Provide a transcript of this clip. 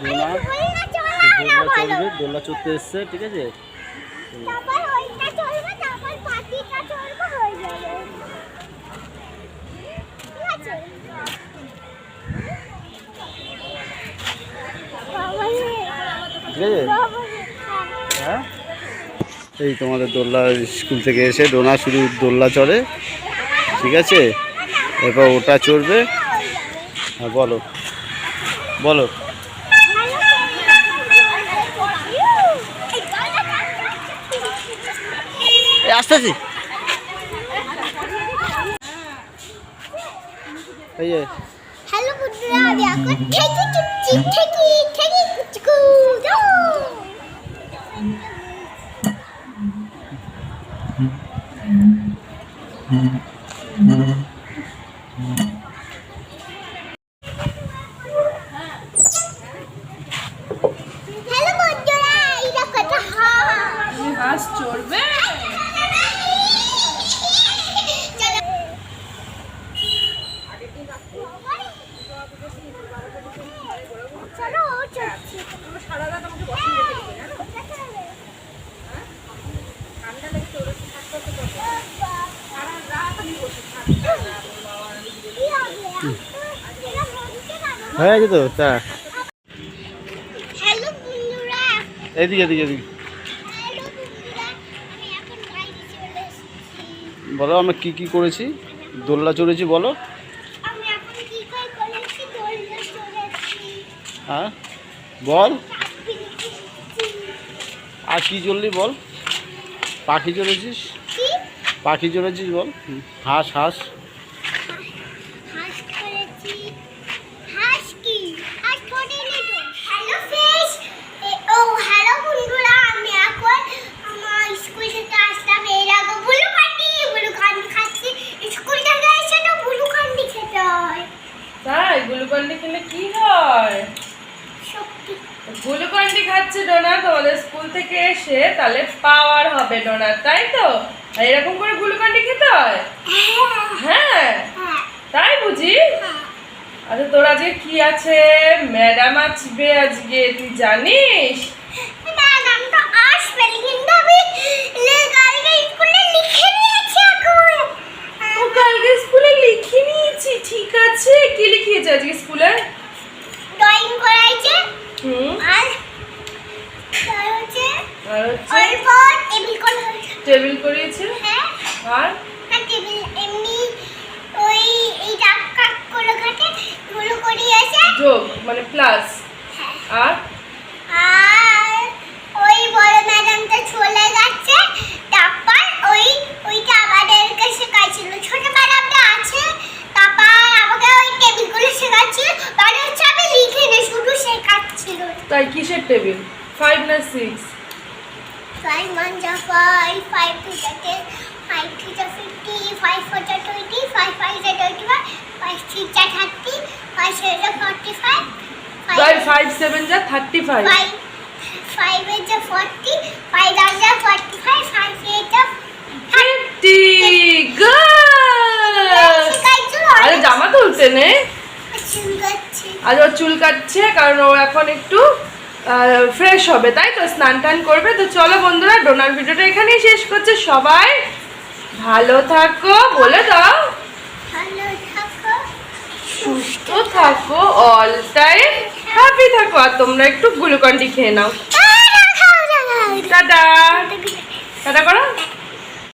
ডোনা দোলনা চড়তে এসছে, ঠিক আছে। ঠিক আছে, হ্যাঁ। এই তোমাদের দোলনা স্কুল থেকে এসে ডোনা শুধু দোলনা চড়ে, ঠিক আছে। এরপর ওটা চড়বে। হ্যাঁ বলো বলো। আস্তে আস্তে হ্যালো বন্ধুরা, আমি এখন ঠেকি চুপচি ঠেকি ঠেকি কুচকু যাও। হ্যালো বন্ধুরা, এটা কত হাঁস চড়বে। হয়ে গেছে তো তা। হ্যালো বন্ধুরা, এদিকে এদিকে এদিকে হ্যালো বন্ধুরা, আমি এখন বাইরে চলে এসেছি। বলো আমরা কি কি করেছি। দোলনা চড়েছি বলো। আমি এখন কি করেছি? দোলনা চড়েছি। হ্যাঁ বল। চাকরি করেছি। আর কি চললি বল। পাখি চড়েছিস, কি? পাখি চড়েছিস বল। হাঁস হাঁস হাঁস করেছি। হাঁস কি? হাঁস ধরিনি তো। Hello fish. ও হ্যালো বন্ধুরা, আমি এখন আমার স্কুল থেকে আসলাম। এর আগে বুলুকান্ডি খাচ্ছি। স্কুল থেকে এসে তো বুলুকান্ডি খেতে হয়। তাই গ্লুকন্ডি খেলে কি হয়? শক্তি। গ্লুকন্ডি খাচ্ছে ডোনা তোমাদের স্কুল থেকে এসে, তাহলে পাওয়ার হবে ডোনা, তাই তো? আর এরকম করে গ্লুকন্ডি খেতে হয়? হ্যাঁ হ্যাঁ। তাই বুঝি। আচ্ছা তোর আজকে কি আছে? ম্যাডাম আসবে আজকে, তুই জানিস? ম্যাডাম তো আসবে, কিন্তু আমি কালকে স্কুলে লিখে নিয়েছি এখন। ও কালকে স্কুলে লিখে নিয়েছি, ঠিক আছে। কি লিখিয়েছে আজকে স্কুলে? ড্রয়িং করাইছে। আর হচ্ছে আর হচ্ছে অল্প টেবিল করা হয়েছে। টেবিল করিয়েছে। হ্যাঁ, আর টেবিল এমনি ওই এই ডাক কাট করে ঘাটে গুলো করিয়েছে। যোগ মানে প্লাস। হ্যাঁ। আর ওই বড় ম্যাডামটা চলে গেছে, তারপর ওইটা আমাদেরকে শেখাইছিল। ছোট ম্যাডামটা আছে, তারপর আমাকে ওই টেবিলগুলো শেখাচ্ছিল। মানে হচ্ছে আমি লিখে নি, শুধু শেখাচ্ছিল। তাই কিসের টেবিল? 5 না 6? 5 1 যা 5, 5 2 যা 10, 5 3 যা 50, 5 4 যা 20, 5 5 যা 25, 5 6 যা 30, 5 7 যা 45, 5 7 যা 35। 5 8 যা 40, 5 9 যা 45, 5 8 যা 50। গুড। আরে জামা তুলতে নে। আজ ওর চুল কাটছে, কারণ ও এখন একটু ফ্রেশ হবে, তাই তো স্নান টান করবে। তো চলো বন্ধুরা, ডোনার ভিডিওটা এখানেই শেষ করছে। সবাই ভালো থাকো, বলে দাও। ভালো থাকো, সুস্থ থাকো, অল টাইম হ্যাপি থাকো। আর তোমরা একটু গ্লুকন্ডি খেয়ে নাও। টাটা।